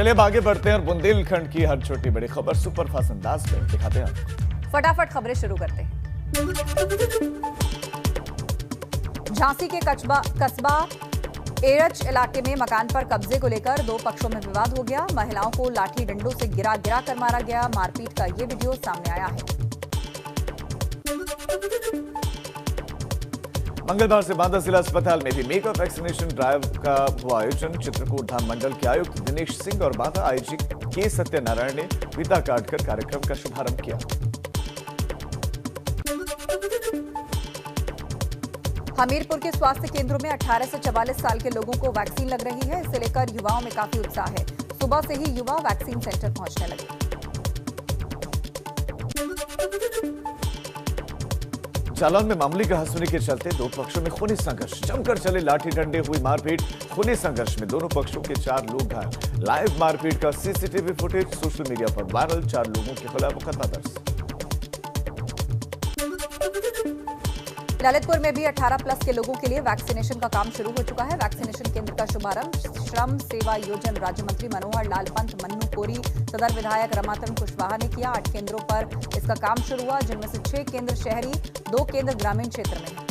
चलिए अब आगे बढ़ते हैं और बुंदेलखंड की हर छोटी बड़ी खबर सुपरफास्ट अंदाज में दिखाते हैं आपको। फटाफट खबरें शुरू करते हैं। झांसी के कस्बा एरच इलाके में मकान पर कब्जे को लेकर दो पक्षों में विवाद हो गया। महिलाओं को लाठी डंडों से गिरा कर मारा गया। मारपीट का ये वीडियो सामने आया है। मंगलवार से बांदा जिला अस्पताल में भी मेगा वैक्सीनेशन ड्राइव का हुआ आयोजन। चित्रकूट धाम मंडल के आयुक्त दिनेश सिंह और बांदा आईजी के सत्यनारायण ने फीता काटकर कार्यक्रम का शुभारंभ किया। हमीरपुर के स्वास्थ्य केंद्रों में 18 से 44 साल के लोगों को वैक्सीन लग रही है। इसे लेकर युवाओं में काफी उत्साह है। सुबह से ही युवा वैक्सीन सेंटर पहुंचने लगे। जालौन में मामूली कहासुनी के चलते दो पक्षों में खूनी संघर्ष। जमकर चले लाठी डंडे, हुई मारपीट। खूनी संघर्ष में दोनों पक्षों के 4 लोग घायल। लाइव मारपीट का सीसीटीवी फुटेज सोशल मीडिया पर वायरल। 4 लोगों के खिलाफ मुकदमा दर्ज। ललितपुर में भी 18+ के लोगों के लिए वैक्सीनेशन का काम शुरू हो चुका है। वैक्सीनेशन केंद्र का शुभारंभ श्रम सेवा योजना राज्य मंत्री मनोहर लाल पंत, मन्नू कोरी, सदर विधायक रमातन कुशवाहा ने किया। 8 केंद्रों पर इसका काम शुरू हुआ, जिनमें से 6 केंद्र शहरी, 2 केंद्र ग्रामीण क्षेत्र में हैं।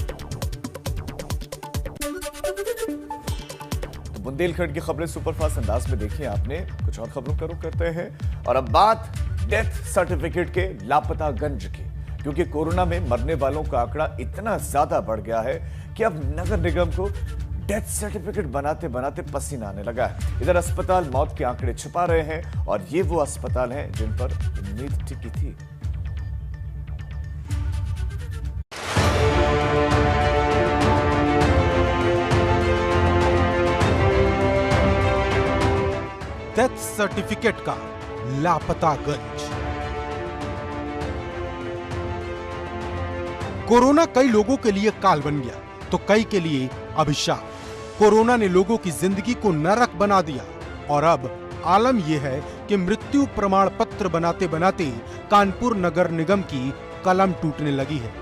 तो बुंदेलखंड की खबरें सुपरफास्ट अंदाज में देखी आपने। कुछ और खबरों का रुख करते हैं और अब बात डेथ सर्टिफिकेट के लापतागंज की, क्योंकि कोरोना में मरने वालों का आंकड़ा इतना ज्यादा बढ़ गया है कि अब नगर निगम को डेथ सर्टिफिकेट बनाते बनाते पसीना आने लगा है। इधर अस्पताल मौत के आंकड़े छुपा रहे हैं और ये वो अस्पताल हैं जिन पर उम्मीद टिकी थी। डेथ सर्टिफिकेट का लापतागंज। कोरोना कई लोगों के लिए काल बन गया तो कई के लिए अभिशाप। कोरोना ने लोगों की जिंदगी को नरक बना दिया और अब आलम यह है कि मृत्यु प्रमाण पत्र बनाते बनाते कानपुर नगर निगम की कलम टूटने लगी है।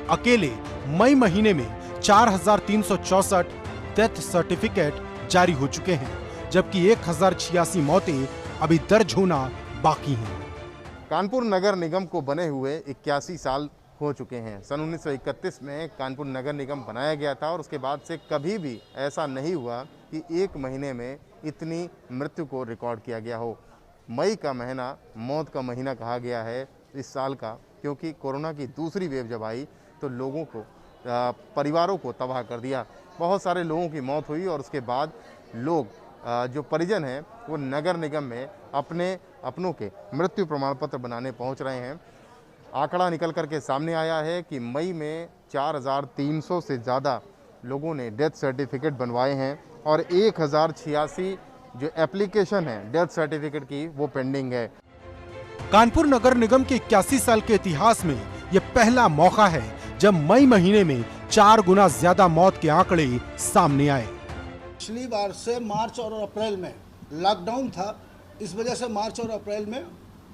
अकेले मई महीने में 4364 डेथ सर्टिफिकेट जारी हो चुके हैं, जबकि 1086 मौतें अभी दर्ज होना बाकी हैं। कानपुर नगर निगम को बने हुए 81 साल हो चुके हैं। सन 1931 में कानपुर नगर निगम बनाया गया था और उसके बाद से कभी भी ऐसा नहीं हुआ कि एक महीने में इतनी मृत्यु को रिकॉर्ड किया गया हो। मई का महीना मौत का महीना कहा गया है इस साल का, क्योंकि कोरोना की दूसरी वेव जब आई तो लोगों को, परिवारों को तबाह कर दिया। बहुत सारे लोगों की मौत हुई और उसके बाद लोग, जो परिजन हैं, वो नगर निगम में अपनों के मृत्यु प्रमाण पत्र बनाने पहुंच रहे हैं। आंकड़ा निकल करके सामने आया है कि मई में 4300 से ज़्यादा लोगों ने डेथ सर्टिफिकेट बनवाए हैं और 1086 जो एप्लीकेशन है डेथ सर्टिफिकेट की वो पेंडिंग है। कानपुर नगर निगम के 81 साल के इतिहास में यह पहला मौका है जब मई महीने में 4 गुना ज्यादा मौत के आंकड़े सामने आए। पिछली बार से मार्च और अप्रैल में लॉकडाउन था, इस वजह से मार्च और अप्रैल में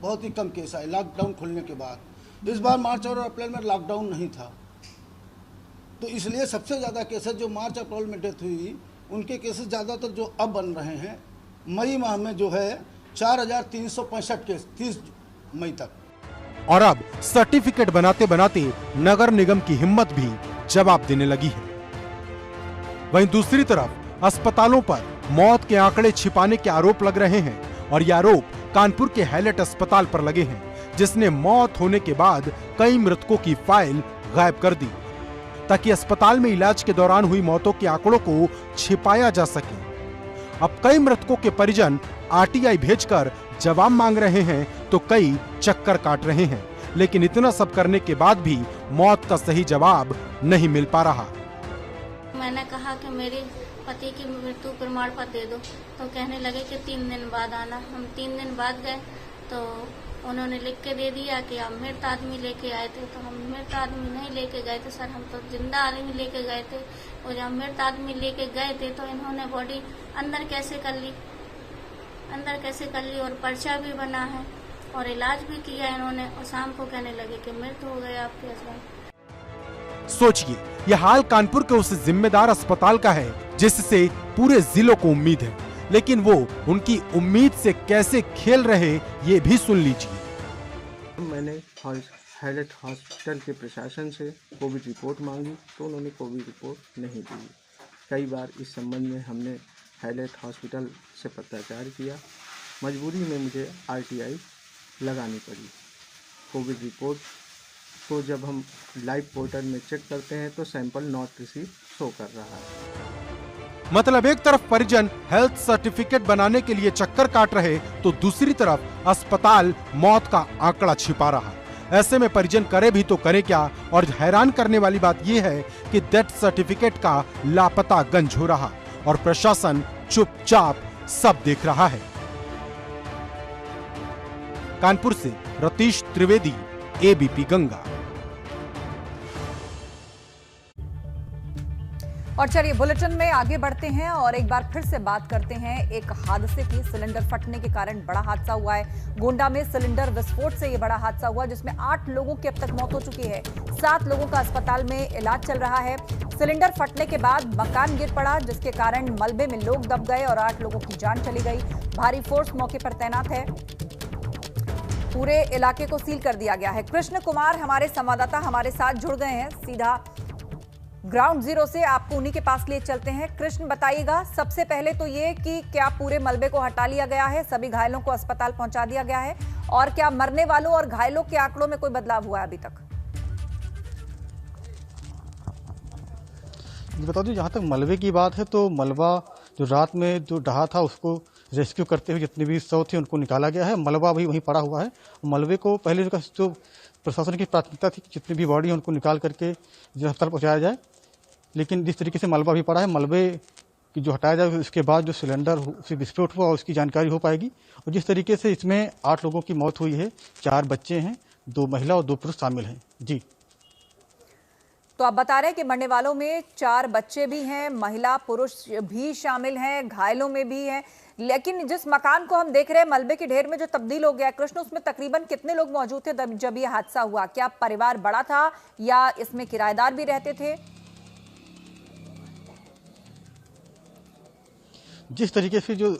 बहुत ही कम केस आए लॉकडाउन खुलने के बाद। इस बार मार्च और अप्रैल में लॉकडाउन नहीं था, तो इसलिए सबसे ज़्यादा केसेस जो मार्च अप्रैल में डेथ हुई, उनके केसेस ज़्यादातर जो अब बन रहे हैं मई माह में जो है 4365 केस 30 मई तक। और अब सर्टिफिकेट बनाते बनाते नगर निगम की हिम्मत भी जवाब देने लगी है। वहीं दूसरी तरफ अस्पतालों पर मौत के आंकड़े छिपाने के आरोप लग रहे हैं और ये आरोप कानपुर के हैलेट अस्पताल पर लगे हैं, जिसने मौत होने के बाद कई मृतकों की फाइल गायब कर दी ताकि अस्पताल में इलाज के दौरान हुई मौतों के आंकड़ों को छिपाया जा सके। अब कई मृतकों के परिजन आरटीआई भेजकर जवाब मांग रहे हैं तो कई चक्कर काट रहे हैं, लेकिन इतना सब करने के बाद भी मौत का सही जवाब नहीं मिल पा रहा। मैंने कहा कि मेरे पति की मृत्यु प्रमाण पत्र दे दो, तो कहने लगे कि 3 दिन बाद आना। हम 3 दिन बाद गए तो उन्होंने लिख के दे दिया कि आप मृत आदमी लेके आए थे। तो हम मृत आदमी नहीं लेके गए थे सर, हम तो जिंदा आदमी लेके गए थे। और जब मृत आदमी लेके गए थे तो इन्होंने बॉडी अंदर कैसे कर ली और पर्चा भी बना है और इलाज भी किया इन्होंने, और शाम को कहने लगे कि मृत हो गए आपके हस्बैंड। सोचिए, यह हाल कानपुर के उस जिम्मेदार अस्पताल का है जिससे पूरे जिलों को उम्मीद है, लेकिन वो उनकी उम्मीद से कैसे खेल रहे ये भी सुन लीजिए। मैंने हाईलाइट हॉस्पिटल के प्रशासन से कोविड रिपोर्ट मांगी तो उन्होंने कोविड रिपोर्ट नहीं दी। कई बार इस संबंध में हमने हाईलाइट हॉस्पिटल से पत्राचार किया। मजबूरी में मुझे RTI लगानी पड़ी। कोविड रिपोर्ट को जब हम लाइव पोर्टल में चेक करते हैं तो सैंपल नॉट रिसीव शो कर रहा है। मतलब एक तरफ परिजन हेल्थ सर्टिफिकेट बनाने के लिए चक्कर काट रहे तो दूसरी तरफ अस्पताल मौत का आंकड़ा छिपा रहा। ऐसे में परिजन करे भी तो करे क्या। और हैरान करने वाली बात यह है कि डेथ सर्टिफिकेट का लापता गंज हो रहा और प्रशासन चुपचाप सब देख रहा है। कानपुर से रतीश त्रिवेदी, ABP गंगा। और चलिए बुलेटिन में आगे बढ़ते हैं और एक बार फिर से बात करते हैं एक हादसे की। सिलेंडर फटने के कारण बड़ा हादसा हुआ है। गोंडा में सिलेंडर विस्फोट से ये बड़ा हादसा हुआ जिसमें 8 लोगों की अब तक मौत हो चुकी है। 7 लोगों का अस्पताल में इलाज चल रहा है। सिलेंडर फटने के बाद मकान गिर पड़ा जिसके कारण मलबे में लोग दब गए और 8 लोगों की जान चली गई। भारी फोर्स मौके पर तैनात है। पूरे इलाके को सील कर दिया गया है। कृष्ण कुमार हमारे संवाददाता हमारे साथ जुड़ गए हैं सीधा ग्राउंड जीरो से। आपको उन्हीं के पास लिए चलते हैं। कृष्ण, बताइएगा सबसे पहले तो ये कि क्या पूरे मलबे को हटा लिया गया है, सभी घायलों को अस्पताल पहुंचा दिया गया है और क्या मरने वालों और घायलों के आंकड़ों में कोई बदलाव हुआ है अभी तक? बता दूं, जहां तक मलबे की बात है तो मलबा जो रात में जो ढहा था उसको रेस्क्यू करते हुए जितने भी 100 थे उनको निकाला गया है। मलबा भी वहीं पड़ा हुआ है। मलबे को पहले जो प्रशासन की प्राथमिकता थी जितनी भी बॉडी है उनको निकाल करके अस्पताल पहुंचाया जाए, लेकिन जिस तरीके से मलबा भी पड़ा है मलबे की जो हटाया जाए उसके बाद जो सिलेंडर से विस्फोट हुआ उसकी जानकारी हो पाएगी। और जिस तरीके से इसमें 8 लोगों की मौत हुई है, 4 बच्चे हैं, 2 महिला और 2 पुरुष शामिल हैं। जी, तो आप बता रहे हैं कि मरने वालों में 4 बच्चे भी हैं, महिला पुरुष भी शामिल हैं, घायलों में भी हैं। लेकिन जिस मकान को हम देख रहे हैं मलबे के ढेर में जो तब्दील हो गया कृष्ण, उसमें तकरीबन कितने लोग मौजूद थे जब ये हादसा हुआ? क्या परिवार बड़ा था या इसमें किराएदार भी रहते थे? जिस तरीके से जो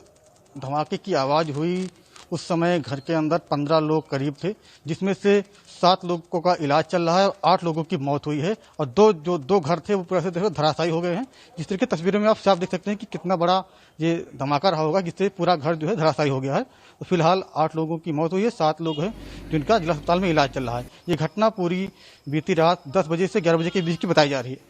धमाके की आवाज़ हुई उस समय घर के अंदर 15 लोग करीब थे, जिसमें से 7 लोगों का इलाज चल रहा है और 8 लोगों की मौत हुई है और दो घर थे वो पूरा से धराशायी हो गए हैं। जिस तरीके तस्वीरों में आप साफ देख सकते हैं कि कितना बड़ा ये धमाका रहा होगा जिससे पूरा घर जो है धराशायी हो गया है। तो फिलहाल 8 लोगों की मौत हुई है, 7 लोग हैं जिनका जिला अस्पताल में इलाज चल रहा है। ये घटना पूरी बीती रात 10 बजे से 11 बजे के बीच की बताई जा रही है।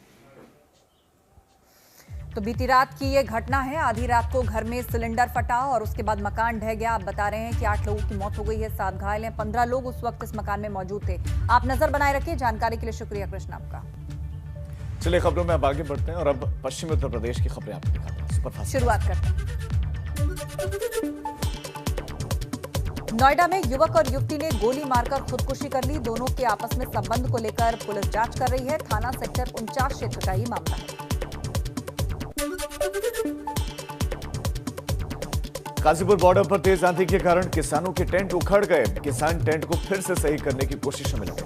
तो बीती रात की ये घटना है। आधी रात को घर में सिलेंडर फटा और उसके बाद मकान ढह गया। आप बता रहे हैं कि 8 लोगों की मौत हो गई है, 7 घायल हैं, 15 लोग उस वक्त इस मकान में मौजूद थे। आप नजर बनाए रखिए। जानकारी के लिए शुक्रिया कृष्ण आपका। चलिए खबरों में अब आगे बढ़ते हैं और अब पश्चिमी उत्तर प्रदेश की खबरें आपको दिखाते हैं। सुपरफास्ट शुरुआत करते हैं। नोएडा में युवक और युवती ने गोली मारकर खुदकुशी कर ली। दोनों के आपस में संबंध को लेकर पुलिस जांच कर रही है। थाना सेक्टर 49 क्षेत्र का ये मामला है। गाजीपुर बॉर्डर पर तेज आंधी के कारण किसानों के टेंट उखड़ गए। किसान टेंट को फिर से सही करने की कोशिश में लगे।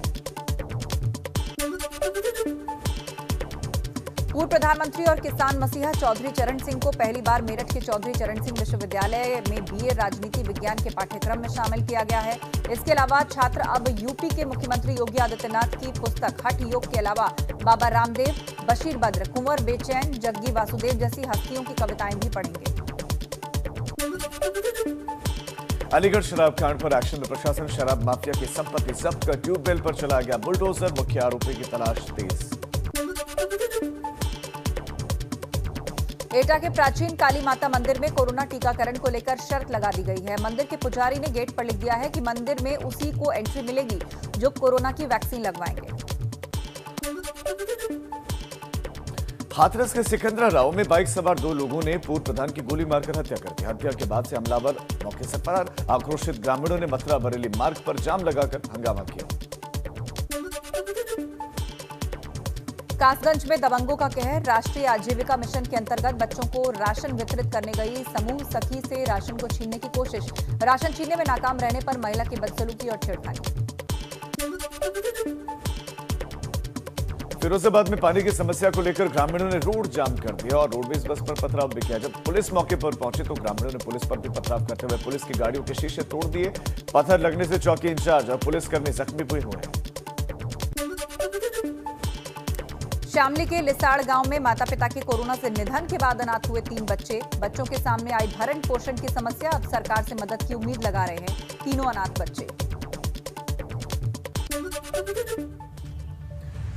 पूर्व प्रधानमंत्री और किसान मसीहा चौधरी चरण सिंह को पहली बार मेरठ के चौधरी चरण सिंह विश्वविद्यालय में BA राजनीति विज्ञान के पाठ्यक्रम में शामिल किया गया है। इसके अलावा छात्र अब यूपी के मुख्यमंत्री योगी आदित्यनाथ की पुस्तक हठ योग के अलावा बाबा रामदेव, बशीर बद्र, कुंवर बेचैन, जग्गी वासुदेव जैसी हस्तियों की कविताएं भी पढ़ेंगे। अलीगढ़ शराब कांड पर एक्शन में प्रशासन। शराब माफिया की संपत्ति जब्त कर ट्यूबवेल पर चला गया बुलडोजर। मुख्य आरोपी की तलाश तेज। एटा के प्राचीन काली माता मंदिर में कोरोना टीकाकरण को लेकर शर्त लगा दी गई है। मंदिर के पुजारी ने गेट पर लिख दिया है कि मंदिर में उसी को एंट्री मिलेगी जो कोरोना की वैक्सीन लगवाएंगे। हाथरस के सिकंदराराव में बाइक सवार 2 लोगों ने पूर्व प्रधान की गोली मारकर हत्या कर दी। हत्या के बाद से हमलावर मौके से फरार। आक्रोशित ग्रामीणों ने मथुरा बरेली मार्ग पर जाम लगाकर हंगामा किया। कासगंज में दबंगों का कहर। राष्ट्रीय आजीविका मिशन के अंतर्गत बच्चों को राशन वितरित करने गई समूह सखी से राशन को छीनने की कोशिश। राशन छीनने में नाकाम रहने पर महिला की बदसलूकी और छेड़खानी। फिरोजाबाद में पानी की समस्या को लेकर ग्रामीणों ने रोड जाम कर दिया और रोडवेज बस पर पथराव भी किया। जब पुलिस मौके पर पहुंची तो ग्रामीणों ने पुलिस पर भी पथराव करते हुए पुलिस की गाड़ियों के शीशे तोड़ दिए। पत्थर लगने से चौकी इंचार्ज और पुलिसकर्मी जख्मी भी हुए हैं। शामली के लिसाड़ गांव में माता पिता के कोरोना से निधन के बाद अनाथ हुए 3 बच्चे। बच्चों के सामने आई भरण पोषण की समस्या। अब सरकार से मदद की उम्मीद लगा रहे हैं तीनों अनाथ बच्चे।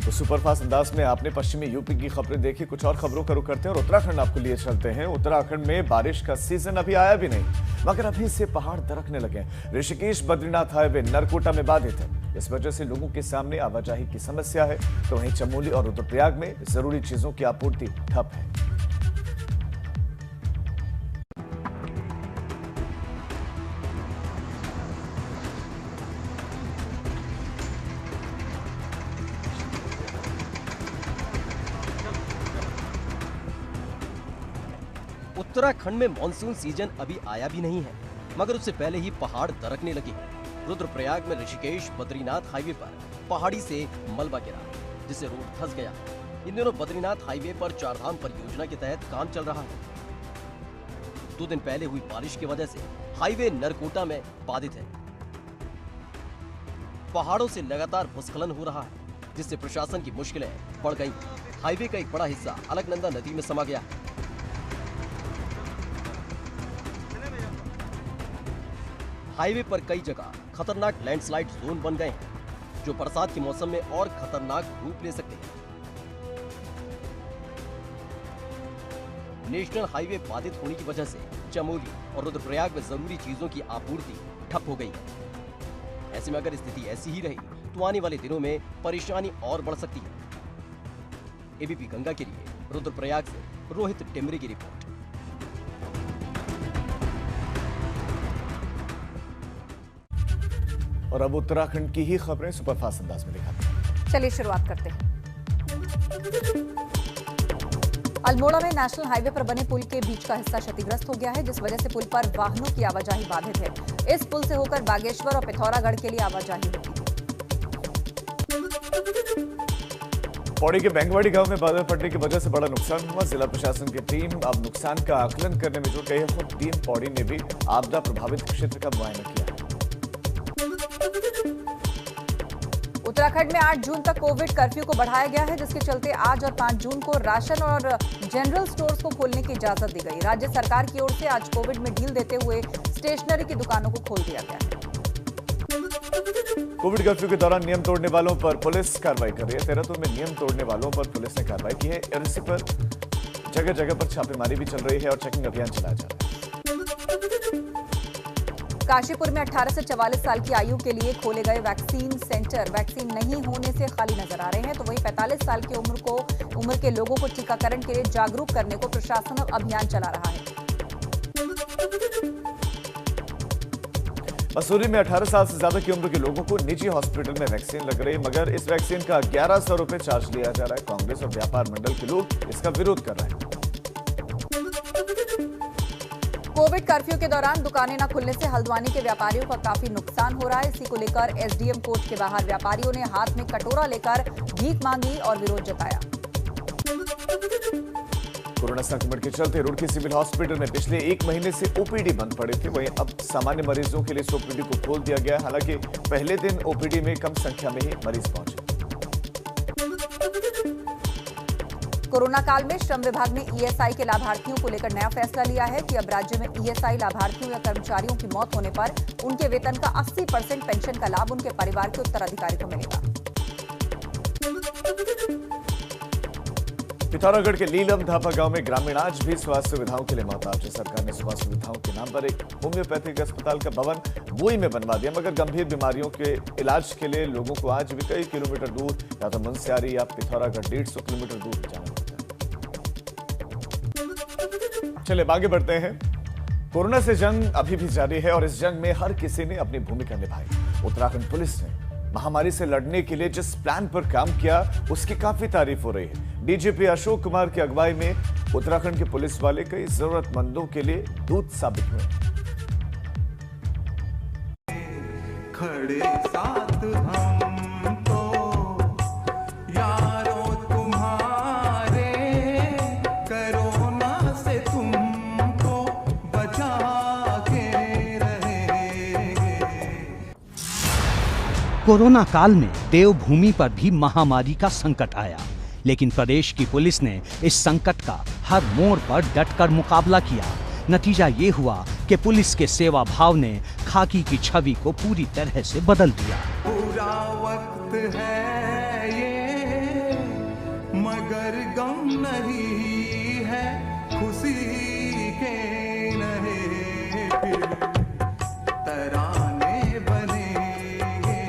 तो सुपरफास्ट अंदाज में आपने पश्चिमी यूपी की खबरें देखी। कुछ और खबरों का रुख करते हैं और उत्तराखंड आपको लिए चलते हैं। उत्तराखंड में बारिश का सीजन अभी आया भी नहीं, मगर अभी से पहाड़ दरकने लगे। ऋषिकेश बद्रीनाथ हाईवे नरकोटा में बाधित है। इस वजह से लोगों के सामने आवाजाही की समस्या है। तो वहीं चमोली और रुद्रप्रयाग में जरूरी चीजों की आपूर्ति ठप है। उत्तराखंड में मॉनसून सीजन अभी आया भी नहीं है, मगर उससे पहले ही पहाड़ दरकने लगे। रुद्रप्रयाग में ऋषिकेश बद्रीनाथ हाईवे पर पहाड़ी से मलबा गिरा, जिससे रोड धंस गया। इन दिनों बद्रीनाथ हाईवे पर चारधाम परियोजना के तहत काम चल रहा है। 2 दिन पहले हुई बारिश की वजह से हाईवे नरकोटा में बाधित है। पहाड़ों से लगातार भूस्खलन हो रहा है, जिससे प्रशासन की मुश्किलें बढ़ गई। हाईवे का एक बड़ा हिस्सा अलकनंदा नदी में समा गया है। हाईवे पर कई जगह खतरनाक लैंडस्लाइड जोन बन गए हैं, जो बरसात के मौसम में और खतरनाक रूप ले सकते हैं। नेशनल हाईवे बाधित होने की वजह से चमोली और रुद्रप्रयाग में जरूरी चीजों की आपूर्ति ठप हो गई है। ऐसे में अगर स्थिति ऐसी ही रही तो आने वाले दिनों में परेशानी और बढ़ सकती है। एबीपी गंगा के लिए रुद्रप्रयाग से रोहित टिमरी की रिपोर्ट। और अब उत्तराखंड की ही खबरें सुपरफास्ट अंदाज में दिखाते हैं। चलिए शुरुआत करते हैं। अल्मोड़ा में नेशनल हाईवे पर बने पुल के बीच का हिस्सा क्षतिग्रस्त हो गया है, जिस वजह से पुल पर वाहनों की आवाजाही बाधित है। इस पुल से होकर बागेश्वर और पिथौरागढ़ के लिए आवाजाही होगी। पौड़ी के बैंगवाड़ी गांव में बादल फटने की वजह से बड़ा नुकसान हुआ। जिला प्रशासन की टीम अब नुकसान का आकलन करने में जुट गई है। खुद टीम पौड़ी ने भी आपदा प्रभावित क्षेत्र का मुआयना किया है। उत्तराखंड में 8 जून तक कोविड कर्फ्यू को बढ़ाया गया है, जिसके चलते आज और 5 जून को राशन और जनरल स्टोर्स को खोलने की इजाजत दी गई। राज्य सरकार की ओर से आज कोविड में ढील देते हुए स्टेशनरी की दुकानों को खोल दिया गया है। कोविड कर्फ्यू के दौरान नियम तोड़ने वालों पर पुलिस कार्रवाई कर रही है। देहरादून में नियम तोड़ने वालों पर पुलिस ने कार्रवाई की है। इसी पर जगह जगह पर छापेमारी भी चल रही है और चेकिंग अभियान चलाया जा रहा है। काशीपुर में 18 से 44 साल की आयु के लिए खोले गए वैक्सीन सेंटर वैक्सीन नहीं होने से खाली नजर आ रहे हैं। तो वहीं 45 साल की उम्र के लोगों को टीकाकरण के लिए जागरूक करने को प्रशासन अभियान चला रहा है। मसूरी में 18 साल से ज्यादा की उम्र के लोगों को निजी हॉस्पिटल में वैक्सीन लग रही है, मगर इस वैक्सीन का 1100 रुपए चार्ज लिया जा रहा है। कांग्रेस और व्यापार मंडल के लोग इसका विरोध कर रहे हैं। कोविड कर्फ्यू के दौरान दुकानें न खुलने से हल्द्वानी के व्यापारियों का काफी नुकसान हो रहा है। इसी को लेकर एसडीएम कोर्ट के बाहर व्यापारियों ने हाथ में कटोरा लेकर भीख मांगी और विरोध जताया। कोरोना संक्रमण के चलते रुड़की सिविल हॉस्पिटल में पिछले 1 महीने से ओपीडी बंद पड़े थे। वहीं अब सामान्य मरीजों के लिए इस ओपीडी को खोल दिया गया है। हालांकि पहले दिन ओपीडी में कम संख्या में ही मरीज पहुंचे। कोरोना काल में श्रम विभाग ने ईएसआई के लाभार्थियों को लेकर नया फैसला लिया है कि अब राज्य में ईएसआई लाभार्थियों या कर्मचारियों की मौत होने पर उनके वेतन का 80% पेंशन का लाभ उनके परिवार के उत्तराधिकारी को मिलेगा। पिथौरागढ़ के लीलम धापा गांव में ग्रामीण आज भी स्वास्थ्य सुविधाओं के लिए मोहताज है। सरकार ने स्वास्थ्य सुविधाओं के नाम पर एक होम्योपैथिक अस्पताल का भवन बुई में बनवा दिया, मगर गंभीर बीमारियों के इलाज के लिए लोगों को आज भी कई किलोमीटर दूर या तो मुंस्यारी या पिथौरागढ़ 150 किलोमीटर दूर जाना पड़ता है। चलिए आगे बढ़ते हैं। कोरोना से जंग अभी भी जारी है और इस जंग में हर किसी ने अपनी भूमिका निभाई। उत्तराखंड पुलिस ने महामारी से लड़ने के लिए जिस प्लान पर काम किया उसकी काफी तारीफ हो रही है। डीजीपी अशोक कुमार की अगुवाई में उत्तराखंड के पुलिस वाले कई जरूरतमंदों के लिए दूत साबित हुए। खड़े साथ हम तो यारों कोरोना काल में देवभूमि पर भी महामारी का संकट आया, लेकिन प्रदेश की पुलिस ने इस संकट का हर मोड़ पर डटकर मुकाबला किया। नतीजा ये हुआ कि पुलिस के सेवा भाव ने खाकी की छवि को पूरी तरह से बदल दिया। पूरा वक्त है ये मगर गम नहीं है, खुशी के नहीं फिर तराने बनेंगे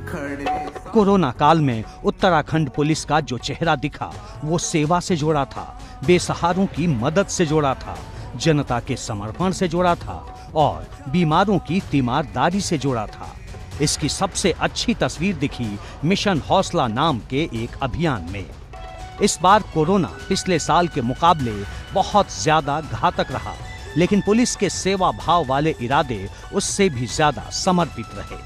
खड़े। कोरोना काल में उत्तराखंड पुलिस का जो चेहरा दिखा वो सेवा से जुड़ा था, बेसहारों की मदद से जुड़ा था, जनता के समर्पण से जुड़ा था और बीमारों की तीमारदारी से जुड़ा था। इसकी सबसे अच्छी तस्वीर दिखी मिशन हौसला नाम के एक अभियान में। इस बार कोरोना पिछले साल के मुकाबले बहुत ज्यादा घातक रहा, लेकिन पुलिस के सेवा भाव वाले इरादे उससे भी ज्यादा समर्पित रहे।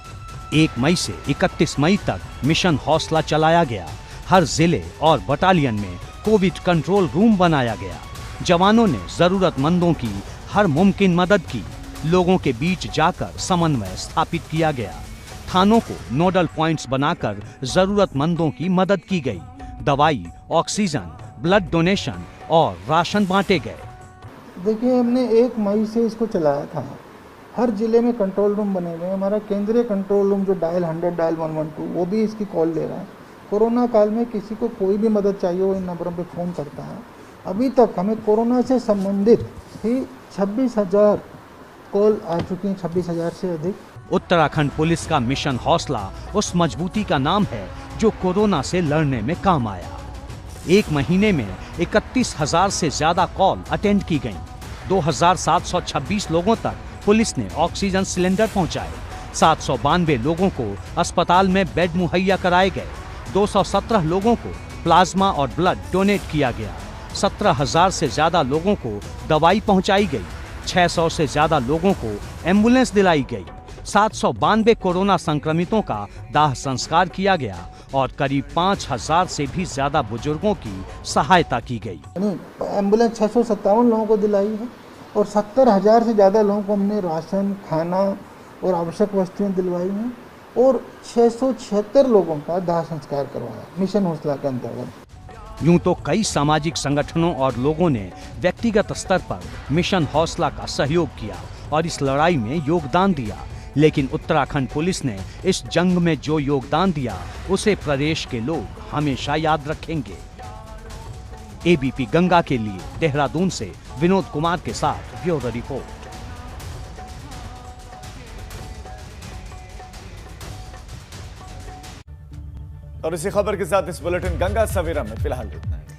1 मई से 31 मई तक मिशन हौसला चलाया गया। हर जिले और बटालियन में कोविड कंट्रोल रूम बनाया गया। जवानों ने जरूरतमंदों की हर मुमकिन मदद की। लोगों के बीच जाकर समन्वय स्थापित किया गया। थानों को नोडल पॉइंट्स बनाकर जरूरतमंदों की मदद की गई। दवाई, ऑक्सीजन, ब्लड डोनेशन और राशन बांटे गए। देखिए, हमने 1 मई से इसको चलाया था। हर जिले में कंट्रोल रूम बने हुए हैं। हमारा केंद्रीय कंट्रोल रूम जो डायल 100 डायल 112 वो भी इसकी कॉल ले रहा है। कोरोना काल में किसी को कोई भी मदद चाहिए वो इन नंबरों पे फ़ोन करता है। अभी तक हमें कोरोना से संबंधित ही 26,000 कॉल आ चुकी हैं, 26,000 से अधिक। उत्तराखंड पुलिस का मिशन हौसला उस मजबूती का नाम है जो कोरोना से लड़ने में काम आया। 1 महीने में 31,000 से ज्यादा कॉल अटेंड की गईं। 2,726 लोगों तक पुलिस ने ऑक्सीजन सिलेंडर पहुंचाए। 792 लोगों को अस्पताल में बेड मुहैया कराए गए। 217 लोगों को प्लाज्मा और ब्लड डोनेट किया गया। 17,000 से ज्यादा लोगों को दवाई पहुंचाई गई। 600 से ज्यादा लोगों को एम्बुलेंस दिलाई गई। 792 कोरोना संक्रमितों का दाह संस्कार किया गया और करीब 5,000 से भी ज्यादा बुजुर्गों की सहायता की गई। एम्बुलेंस 657 लोगों को दिलाई है और 70,000 से ज्यादा लोगों को हमने राशन, खाना और आवश्यक वस्तुएं दिलवाई हैं और 676 लोगों का दाह संस्कार करवाया मिशन हौसला के अंतर्गत। यूं तो कई सामाजिक संगठनों और लोगों ने व्यक्तिगत स्तर पर मिशन हौसला का सहयोग किया और इस लड़ाई में योगदान दिया, लेकिन उत्तराखंड पुलिस ने इस जंग में जो योगदान दिया उसे प्रदेश के लोग हमेशा याद रखेंगे। एबीपी गंगा के लिए देहरादून से विनोद कुमार के साथ ब्यूरो रिपोर्ट। और इसी खबर के साथ इस बुलेटिन गंगा सवेरा में फिलहाल इतना है।